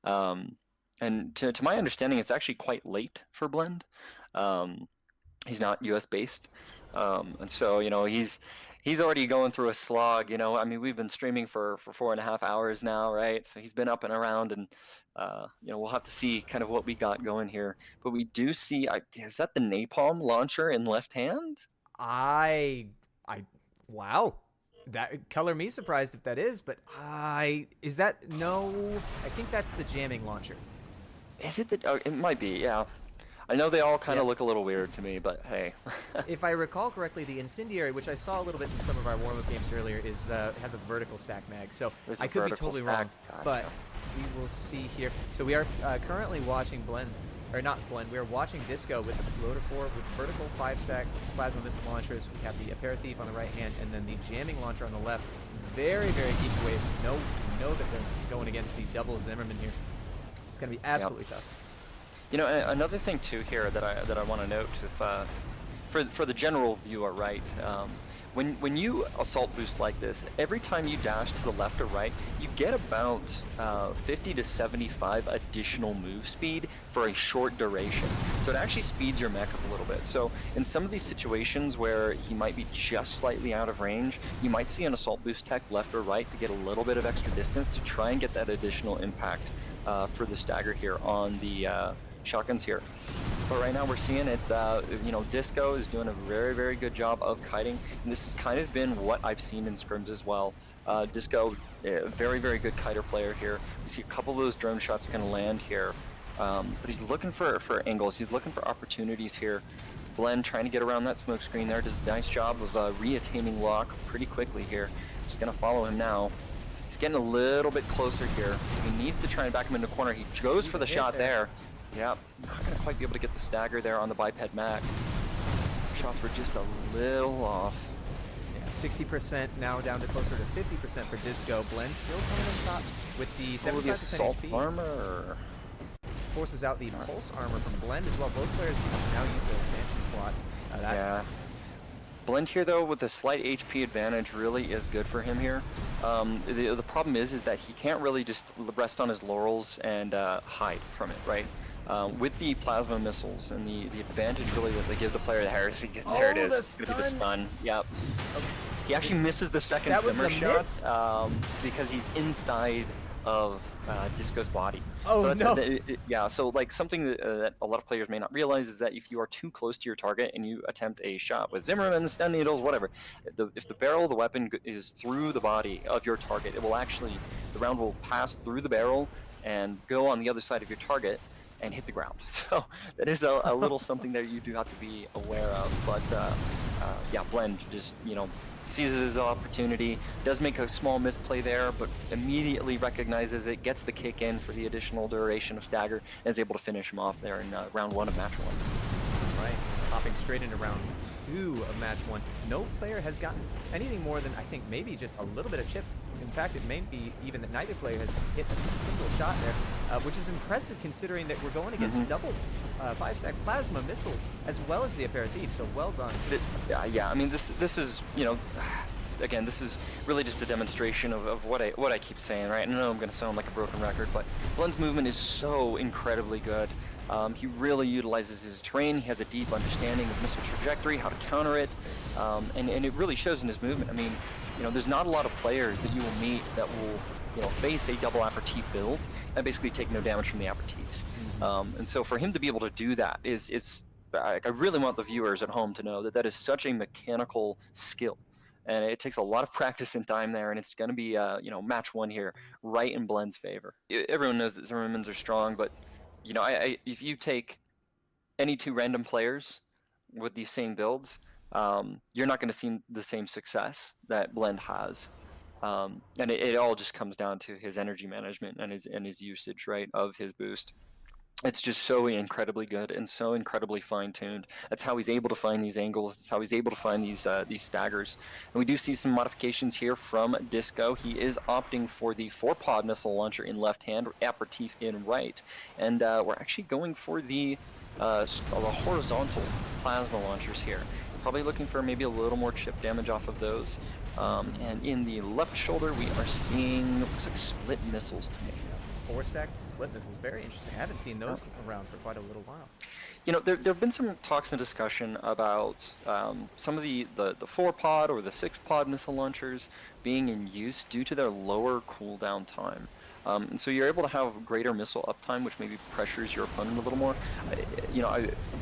Um, and to my understanding, it's actually quite late for Blend. Um, he's not US based. And so, he's already going through a slog, I mean, we've been streaming for 4.5 hours now, right? So he's been up and around, and we'll have to see kind of what we got going here. But we do see, is that the Napalm launcher in left hand? I I wow. That color me surprised if that is, but I is that no, I think that's the jamming launcher. Is it the, oh, it might be, yeah. I know they all kind Yeah. of look a little weird to me, but hey. If I recall correctly, the incendiary, which I saw a little bit in some of our warm-up games earlier, is has a vertical stack mag. So There's a I could be vertical totally stack. wrong, but Gotcha. we will see here. So we are currently watching Blend, or not Blend. We are watching Disco with the Rotor 4 with vertical 5-stack plasma missile launchers. We have the aperitif on the right hand, and then the jamming launcher on the left. Very, very deep away. Know that they're going against the double Zimmerman here. It's going to be Yep. absolutely tough. Another thing too here that I want to note, if for the general viewer, right? When you assault boost like this, every time you dash to the left or right, you get about 50 to 75 additional move speed for a short duration. So it actually speeds your mech up a little bit. So in some of these situations where he might be just slightly out of range, you might see an assault boost tech left or right to get a little bit of extra distance to try and get that additional impact for the stagger here on the shotguns here. But right now we're seeing it, Disco is doing a very, very good job of kiting, and this has kind of been what I've seen in scrims as well. Disco, very, very good kiter player here. We see a couple of those drone shots can land here, but he's looking for angles. He's looking for opportunities here. Blend trying to get around that smoke screen there, does a nice job of re-attaining lock pretty quickly here. Just gonna follow him now. He's getting a little bit closer here. He needs to try and back him into the corner. He goes for the shot there. Yep, not gonna quite be able to get the stagger there on the biped Mac. Shots were just a little off. Yeah, 60% now down to closer to 50% for Disco. Blend still coming in top with the 75% The assault HP. armor. Forces out the pulse armor from Blend as well. Both players can now use their expansion slots. Yeah. Blend here though with a slight HP advantage really is good for him here. The problem is that he can't really just rest on his laurels and hide from it, right? With the plasma missiles and the advantage really that gives the player the heresy. There it is. It's gonna be the stun. Yep. He actually misses the second Zimmer shot because he's inside of Disco's body. Oh, so no. Yeah, so like something that a lot of players may not realize is that if you are too close to your target and you attempt a shot with Zimmerman, stun needles, whatever, if the barrel of the weapon is through the body of your target, it will actually, the round will pass through the barrel and go on the other side of your target and hit the ground. So that is a little something that you do have to be aware of. But yeah, Blend just, seizes his opportunity, does make a small misplay there, but immediately recognizes it, gets the kick in for the additional duration of stagger, and is able to finish him off there in round 1 of match 1. Right, hopping straight into round 2 of match 1. No player has gotten anything more than, I think, maybe just a little bit of chip. In fact, it may be even that neither player has hit a single shot there, which is impressive considering that we're going against double 5-stack plasma missiles as well as the aperitif, so well done. Yeah, I mean, this is, again, this is really just a demonstration of what I keep saying, right? I know I'm going to sound like a broken record, but Blend's movement is so incredibly good. He really utilizes his terrain. He has a deep understanding of missile trajectory, how to counter it, and it really shows in his movement. I mean, there's not a lot of players that you will meet that will, face a double aperitif build and basically take no damage from the aperitifs. And so for him to be able to do that is I really want the viewers at home to know that that is such a mechanical skill. And it takes a lot of practice and time there, and it's going to be, match 1 here, right in Blend's favor. Everyone knows that Zimmermans are strong, but, if you take any 2 random players with these same builds, you're not going to see the same success that Blend has. And it all just comes down to his energy management and his usage, right, of his boost. It's just so incredibly good and so incredibly fine-tuned. That's how he's able to find these angles. That's how he's able to find these staggers. And we do see some modifications here from Disco. He is opting for the 4-pod missile launcher in left hand, aperitif in right, and we're actually going for the horizontal plasma launchers here. Probably looking for maybe a little more chip damage off of those. And in the left shoulder, we are seeing, looks like split missiles to me. 4-stack split missiles. Very interesting. I haven't seen those around for quite a little while. You know, there have been some talks and discussion about some of the 4-pod or the 6-pod missile launchers being in use due to their lower cooldown time. And so you're able to have greater missile uptime, which maybe pressures your opponent a little more.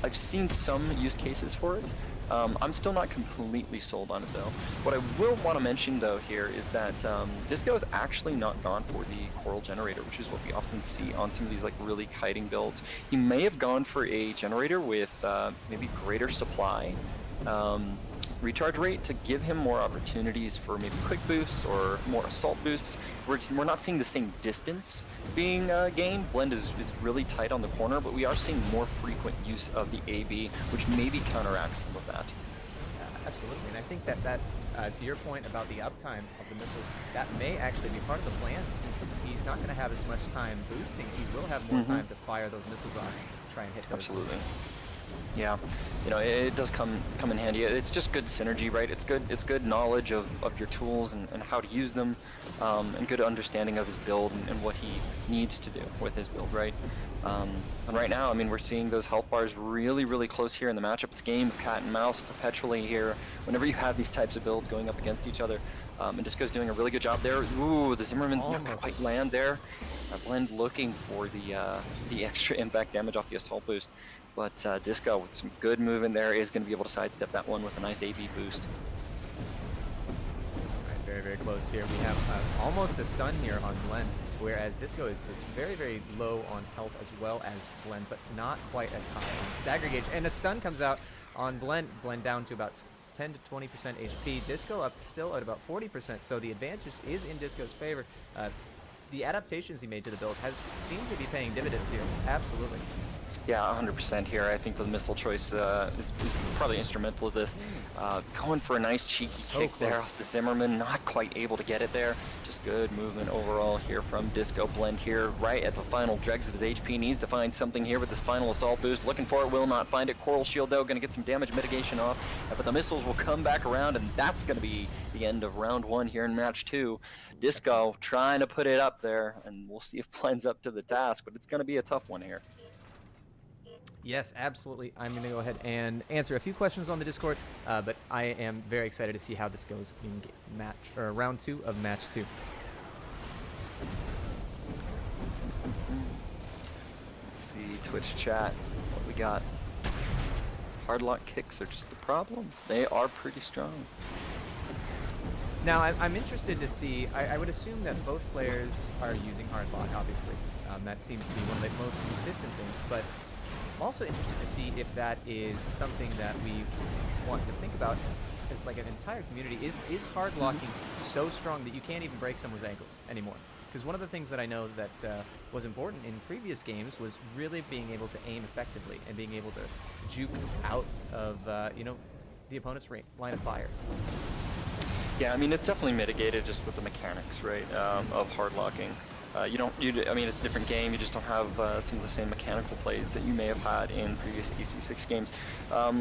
I've seen some use cases for it. I'm still not completely sold on it though. What I will want to mention though here is that Disco has actually not gone for the coral generator, which is what we often see on some of these like really kiting builds. He may have gone for a generator with maybe greater supply, recharge rate to give him more opportunities for maybe quick boosts or more assault boosts. We're not seeing the same distance being gained. Blend is really tight on the corner, but we are seeing more frequent use of the AB, which maybe counteracts some of that. Absolutely, and I think that to your point about the uptime of the missiles, that may actually be part of the plan, since he's not going to have as much time boosting. He will have more time to fire those missiles on, try and hit those. Absolutely. Yeah, you know, it does come in handy. It's just good synergy, right? It's good knowledge of your tools and how to use them, and good understanding of his build and what he needs to do with his build, right? And right now, I mean, we're seeing those health bars really close here in the matchup. It's a game of cat and mouse perpetually here. Whenever you have these types of builds going up against each other, and Disco's doing a really good job there. Ooh, the Zimmerman's not quite land there. Blend looking for the extra impact damage off the assault boost. But Disco, with some good movement there, is going to be able to sidestep that one with a nice AB boost. Right, very close here. We have almost a stun here on Blend, whereas Disco is very low on health as well as Blend, but not quite as high on stagger gauge. And a stun comes out on Blend. Blend down to about 10 to 20% HP. Disco up still at about 40%, so the advantage is in Disco's favor. The adaptations he made to the build seemed to be paying dividends here. Absolutely. Yeah, 100% here. I think the missile choice is probably instrumental to this. Going for a nice cheeky kick there off the Zimmerman, not quite able to get it there. Just good movement overall here from Disco. Blend here right at the final dregs of his HP. Needs to find something here with this final assault boost. Looking for it, will not find it. Coral Shield though, going to get some damage mitigation off. But the missiles will come back around, and that's going to be the end of round 1 here in match 2. Disco trying to put it up there, and we'll see if Blend's up to the task, but it's going to be a tough one here. Yes, absolutely. I'm going to go ahead and answer a few questions on the Discord, but I am very excited to see how this goes in round 2 of match 2. Let's see, Twitch chat, what we got. Hardlock kicks are just the problem. They are pretty strong. Now, I'm interested to see, I would assume that both players are using hardlock, obviously. That seems to be one of the most consistent things, but I'm also interested to see if that is something that we want to think about as like an entire community. Is hard locking so strong that you can't even break someone's ankles anymore? Because one of the things that I know that was important in previous games was really being able to aim effectively and being able to juke out of the opponent's line of fire. Yeah, I mean, it's definitely mitigated just with the mechanics, right, of hard locking. I mean, it's a different game. You just don't have some of the same mechanical plays that you may have had in previous EC6 games.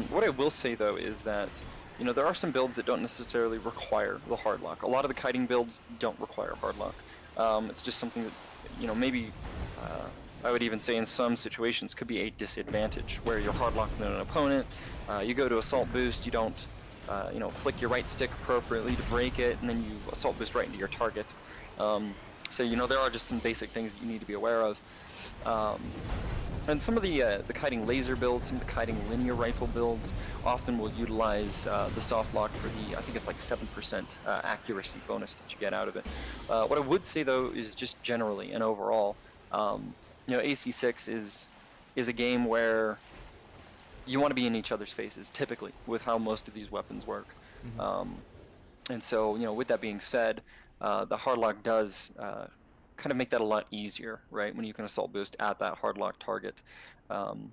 What I will say, though, is that, you know, there are some builds that don't necessarily require the hard lock. A lot of the kiting builds don't require hard lock. It's just something that, you know, maybe I would even say in some situations could be a disadvantage, where you're hard locking an opponent. You go to assault boost, you don't, flick your right stick appropriately to break it, and then you assault boost right into your target. So, you know, there are just some basic things that you need to be aware of. And some of the kiting laser builds, some of the kiting linear rifle builds often will utilize the soft lock for the, I think it's like 7% accuracy bonus that you get out of it. What I would say, though, is just generally and overall, AC6 is a game where you want to be in each other's faces, typically, with how most of these weapons work. And so, you know, with that being said, the hardlock does kind of make that a lot easier, right? When you can assault boost at that hardlock target, and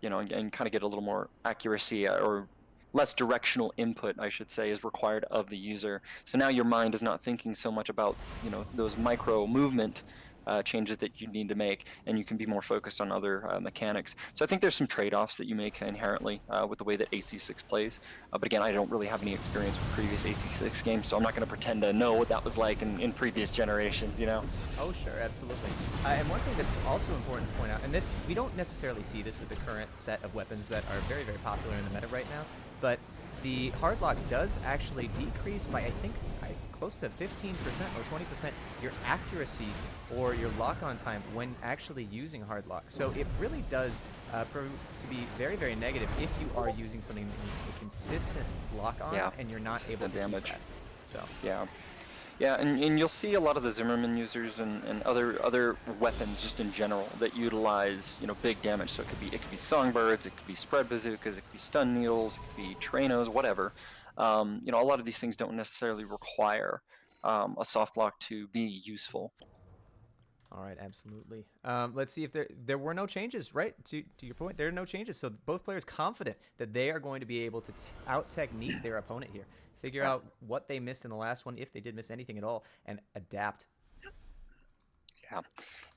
kind of get a little more accuracy or less directional input, I should say, is required of the user. So now your mind is not thinking so much about, you know, those micro movement changes that you need to make, and you can be more focused on other mechanics. So I think there's some trade-offs that you make inherently with the way that AC6 plays. But again, I don't really have any experience with previous AC6 games, so I'm not going to pretend to know what that was like in previous generations, you know? Oh, sure, absolutely. And one thing that's also important to point out, and this, we don't necessarily see this with the current set of weapons that are very, very popular in the meta right now, but the hard lock does actually decrease by, I think, close to 15% or 20% your accuracy or your lock-on time when actually using hard lock. So it really does prove to be very, very negative if you are using something that needs a consistent lock-on and you're not able to damage. keep that. So yeah, and you'll see a lot of the Zimmerman users and other weapons just in general that utilize, you know, big damage. So it could be songbirds, it could be spread bazookas, it could be stun needles, it could be Tranos, whatever. You know, a lot of these things don't necessarily require a soft lock to be useful. All right, absolutely. Let's see if there were no changes, right? To your point, there are no changes. So both players confident that they are going to be able to out-technique their opponent here. Figure out what they missed in the last one, if they did miss anything at all, and adapt. Yeah,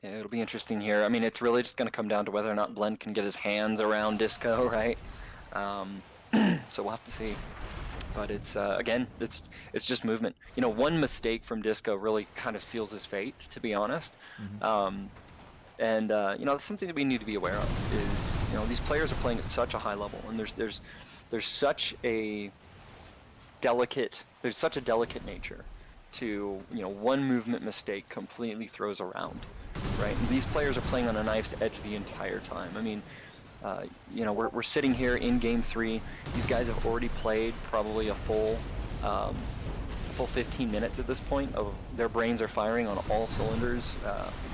it'll be interesting here. I mean, it's really just going to come down to whether or not Blend can get his hands around Disco, right? So we'll have to see. But it's again, it's just movement. You know, one mistake from Disco really kind of seals his fate, to be honest. And you know, that's something that we need to be aware of. Is, you know, these players are playing at such a high level, and there's such a delicate nature to, you know, one movement mistake completely throws around, right? And these players are playing on a knife's edge the entire time. I mean, you know, we're sitting here in game 3. These guys have already played probably a full 15 minutes at this point. Of their brains are firing on all cylinders.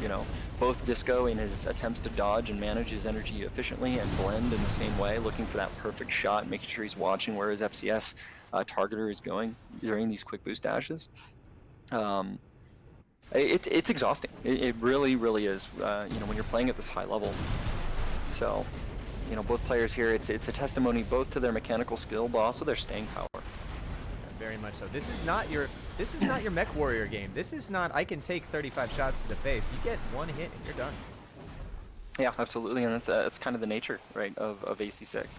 You know, both Disco in his attempts to dodge and manage his energy efficiently, and Blend in the same way, looking for that perfect shot, making sure he's watching where his FCS targeter is going during these quick boost dashes. It's exhausting. It really, really is. You know, when you're playing at this high level. So, you know, both players here, it's a testimony both to their mechanical skill, but also their staying power. Very much so. This is not your Mech Warrior game. This is not, I can take 35 shots to the face. You get one hit and you're done. Yeah, absolutely, and that's kind of the nature, right, of AC6.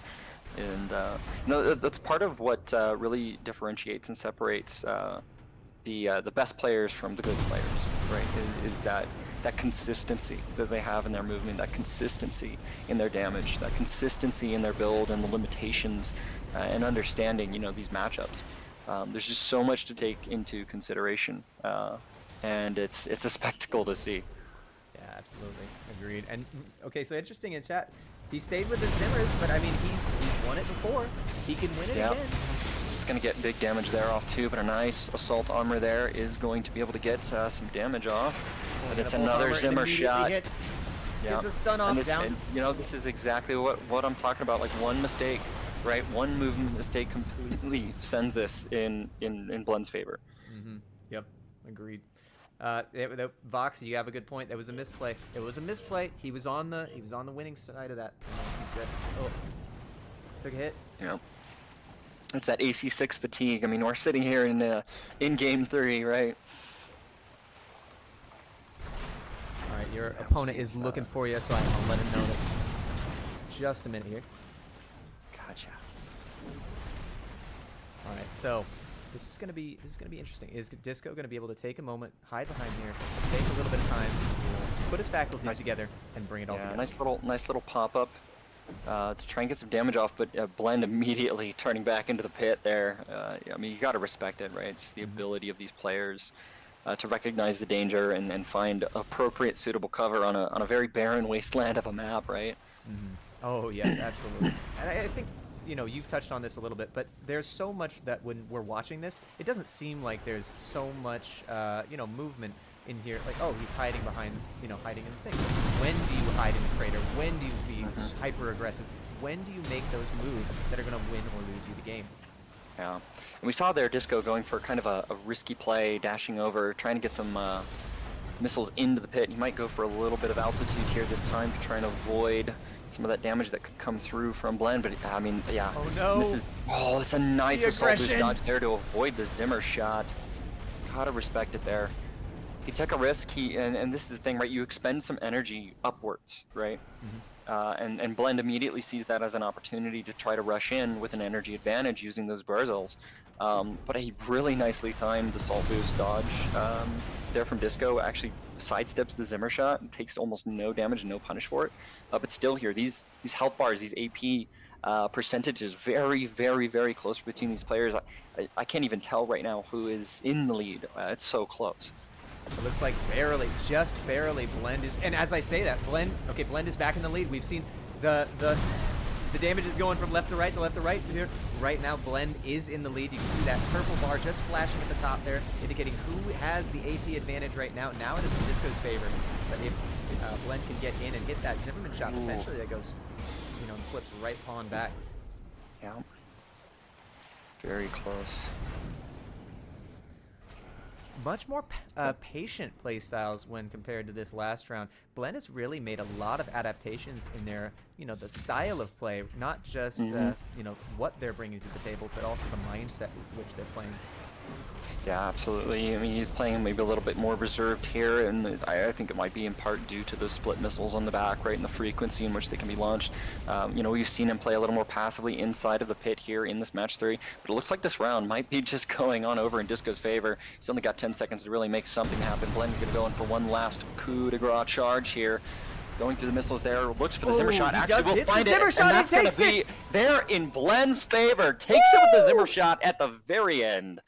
And you know, that's part of what really differentiates and separates the best players from the good players, right? Is that consistency that they have in their movement, that consistency in their damage, that consistency in their build, and the limitations and understanding, you know, these matchups. There's just so much to take into consideration, and it's a spectacle to see. Yeah, absolutely, agreed. And okay, so interesting in chat, he stayed with the Zimmers, but I mean, he's won it before. He can win it again. It's going to get big damage there off too, but a nice assault armor there is going to be able to get some damage off. But it's another Zimmer shot. Gets a stun off down. And, you know, this is exactly what I'm talking about. Like, one mistake, right? One movement mistake completely sends this in Blend's favor. Yep, agreed. Vox, you have a good point. That was a misplay. It was a misplay. He was on the winning side of that. He just took a hit. Yeah. It's that AC6 fatigue. I mean, we're sitting here in game 3, right? All right, your opponent is looking for you, so I'll let him know that. Just a minute here. Gotcha. All right, so this is gonna be interesting. Is Disco gonna be able to take a moment, hide behind here, take a little bit of time, put his faculties together, and bring it all together? Nice little pop up to try and get some damage off, but Blend immediately turning back into the pit there. I mean, you got to respect it, right? Just the ability of these players to recognize the danger and find appropriate, suitable cover on a very barren wasteland of a map, right? Oh yes, absolutely. And I think, you know, you've touched on this a little bit, but there's so much that when we're watching this, it doesn't seem like there's so much, you know, movement in here. Like, oh, he's hiding behind, you know, hiding in the thing. When do you hide in the crater? When do you be hyper aggressive? When do you make those moves that are going to win or lose you the game? Yeah, and we saw there Disco going for kind of a risky play, dashing over, trying to get some missiles into the pit. He might go for a little bit of altitude here this time to try and avoid some of that damage that could come through from Blend. But I mean, yeah. Oh no! It's a nice assault boost dodge there to avoid the Zimmer shot. Gotta respect it there. he took a risk. And this is the thing, right? You expend some energy upwards, right? And Blend immediately sees that as an opportunity to try to rush in with an energy advantage using those Burzels. But a really nicely timed assault boost dodge there from Disco actually sidesteps the Zimmer shot and takes almost no damage and no punish for it. But still here, these health bars, these AP percentages, very, very, very close between these players. I can't even tell right now who is in the lead. It's so close. It looks like barely, just barely, Blend is, and as I say that, Blend is back in the lead. We've seen the damage is going from left to right here. Right now, Blend is in the lead. You can see that purple bar just flashing at the top there, indicating who has the AP advantage right now. Now it is in Disco's favor. But if Blend can get in and hit that Zimmerman shot, potentially that goes, you know, and flips right pawn back. Yeah. Very close. Much more patient play styles when compared to this last round. Blend has really made a lot of adaptations in their, you know, the style of play, not just, you know, what they're bringing to the table, but also the mindset with which they're playing. Yeah, absolutely. I mean, he's playing maybe a little bit more reserved here, and I think it might be in part due to those split missiles on the back, right, and the frequency in which they can be launched. You know, we've seen him play a little more passively inside of the pit here in this match 3, but it looks like this round might be just going on over in Disco's favor. He's only got 10 seconds to really make something happen. Blend's going to go in for one last coup de grace charge here. Going through the missiles there, looks for the Zimmer shot. Actually, we'll find it, and that's going to be there in Blend's favor. Takes it with the Zimmer shot at the very end.